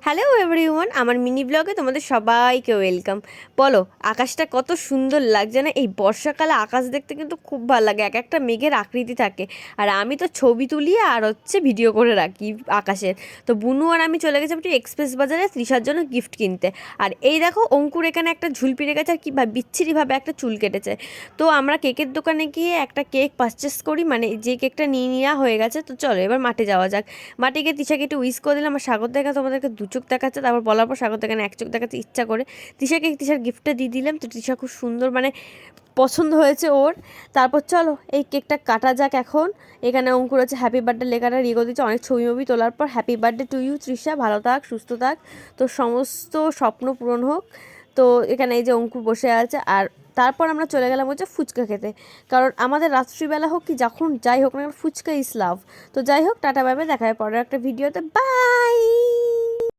Hello everyone, আমার mini ব্লগে তোমাদের সবাইকে ওয়েলকাম। বলো, আকাশটা কত সুন্দর লাগছে না? এই বর্ষাকালে আকাশ দেখতে কিন্তু খুব ভালো লাগে, এক একটা মেঘের আকৃতি থাকে। আর আমি তো ছবি তুলি আর ভিডিও করে রাখি আকাশের। তো বুনু আর আমি চলে গেছিলাম একটু এক্সপ্রেস বাজারে তৃষার জন্য গিফট কিনতে। আর এই দেখো, অঙ্কুর এখানে একটা ঝুলপি রেখেছে আর কি বিচ্ছিরিভাবে একটা চুল কেটেছে। তো আমরা কেকের দোকানে গিয়ে একটা কেক পারচেস করি, মানে যে কেকটা নিয়ে নেওয়া হয়ে গেছে। তো চলো এবার মাঠে যাওয়া যাক। মাঠে গিয়ে তিশাকে একটু উইস করে দিলাম। আর সাগর দেখা তোমাদেরকে দু চোখ দেখাচ্ছে, তারপর বলার পর সাগর দেখানে এক চোখ দেখাচ্ছে ইচ্ছা করে। তিশাকে তিশার গিফটটা দিয়ে দিলাম। তো তিশা খুব সুন্দর, মানে পছন্দ হয়েছে ওর। তারপর চলো এই কেকটা কাটা যাক এখন। এখানে অঙ্কুর হচ্ছে হ্যাপি বার্থডে লেখাটা রিগো দিচ্ছে, অনেক ছবি মবি তোলার পর happy birthday to you Trisha, ভালো থাক সুস্থ থাক, তো সমস্ত স্বপ্ন পূরণ হোক। তো এখানে এই যে অঙ্কুর বসে আছে। আর তারপর আমরা চলে গেলাম হচ্ছে ফুচকা খেতে, কারণ আমাদের রাত্রিবেলা হোক কি যখন যাই হোক না কেন, ফুচকা ইজ লাভ। তো যাই হোক, টাটা বাইবে, দেখা হয় পরের একটা ভিডিওতে, বাই।